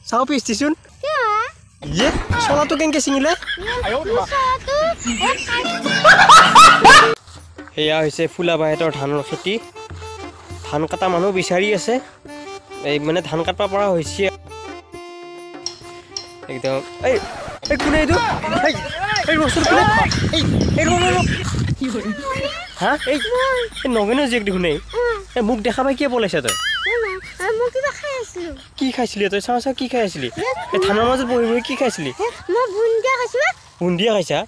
চাও পিষ্টিচোন ইয়ে চলাটো কেনেকৈ ছিঙিলে সেয়া হৈছে ফুলাবাহঁতৰ ধানৰ খেতি ধান কটা মানুহ বিচাৰি আছে এই মানে ধান কাটব পৰা হৈছে একদম এই এই কোনে এইটো এই ৰচোন কোনে এই হা এই নগেনৰ জীয়েক দেখোন এই মোক দেখা পাই কিয় পলাইছা তই কি খাইছিলি তই চাওঁ চাওঁ কি খাই আছিলি এই ধানৰ মাজত বহি বহি কি খাইছিলি বুন্দিয়া খাইছা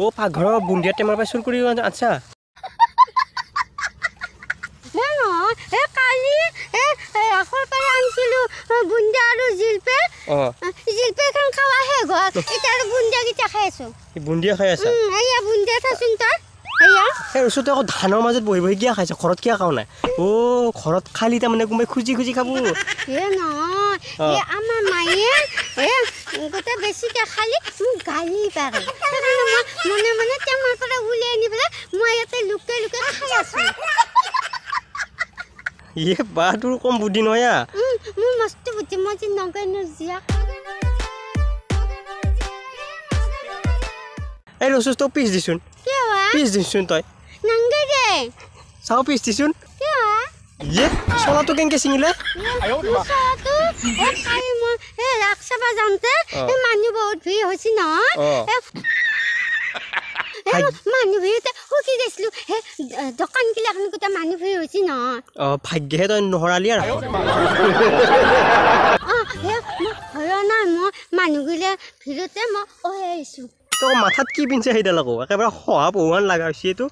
অ' পাকঘৰৰ বুন্দিয়া টেমাৰ পৰা চুৰ কৰি আচ্ছা বুন্দিয়া খাই আছা সেই ওচৰতে আকৌ ধানৰ মাজত বহি বহি কিয় খাইছা ঘৰত কিয় খাওঁ নাই অ' ঘৰত খালি তাৰমানে কোনোবাই খুজি খুজি খাব আমাৰ মায়ে গোটেই বেছিকৈ খালি মোক গালি পাৰে মনে মনে টেমাৰ পৰা উলিয়াই আনি পেলাই মই ইয়াতে লুকাই লুকাই খাই আছো ইয়ে বা তোৰ কম বুদ্ধি নহয় মোৰ মস্ত বুদ্ধি মই যে নগেনৰ জীয়েক এই ৰচোন তই পিছ দিচোন পিছ দিচোন তই নাংগে দে চাও পিছ দিচোন ইয়ে চলাটো কেনেকৈ ছিঙিলে ৰাস চাব যাওঁতে মানুহ বহুত ভিৰ হৈছে নহয় মানুহ ভিৰতে সুখী গৈছিলো সেই দোকান গিলাখন গোটেই মানুহ ভিৰ হৈছে নহয় ভাগ্যহে তই নহৰালি আৰু ভয় নাই মই মানুহগিলা ভিৰতে মই আহিছো তই মাথাত কি পিন্ধিছে সেইডাল আকৌ একেবাৰে সহা পহুৱান লগা হৈছে এইটো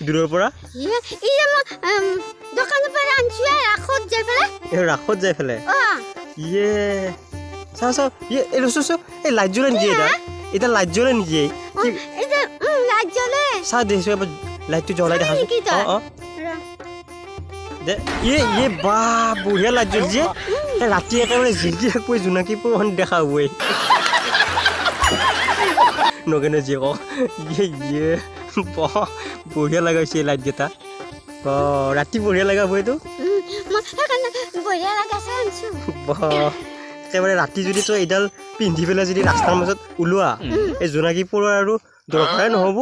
দূৰৰ পৰা দোকানৰ পৰা আনিছো ৰাসত যাই পেলাই ৰাসত যাই পেলাই ইয়ে চাওঁ চাওঁ ইয়ে এই ৰচোন চাওঁ এই লাইট জ্বলে নেকি এটা লাইট জ্বলে নেকি চাওঁ দেখিছো এবাৰ লাইটটো জ্বলাই দেখাছো ইয়ে বা বঢ়িয়া লাইট জ্বলিছে ৰাতি একেবাৰে জিলকি থাকবই জোনাকী পৰখন দেখা হ'বই নগেনৰ জীয়েক ইয়ে ইয়ে বঢ়িয়া লগা হৈছে লাইটকেইটা ৰাতি বঢ়িয়া লগা হ'ব এইটো একেবাৰে ৰাতি যদি তই এইডাল পিন্ধি পেলাই যদি ৰাস্তাৰ মাজত ওলোৱা এই জোনাকী পৰুৱাৰ আৰু দৰকাৰে নহ'ব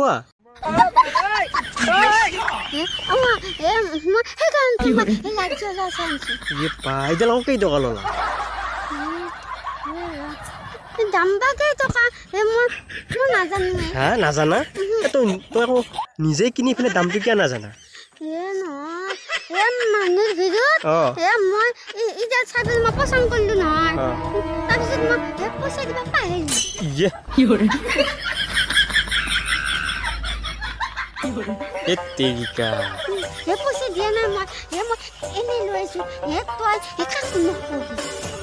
এইডাল আকৌ কেই টকা ল'লা হা নাজানা তই আকৌ নিজে কিনি পেলাই দামটো কিয় নাজানা মানুহৰ ভিতৰত মই ইডাল চাইকেল মই পচন্দ কৰিলো নহয় তাৰপিছত মই পইচা দিব পইচা দিয়া নাই মই এনেই লৈ আছো তই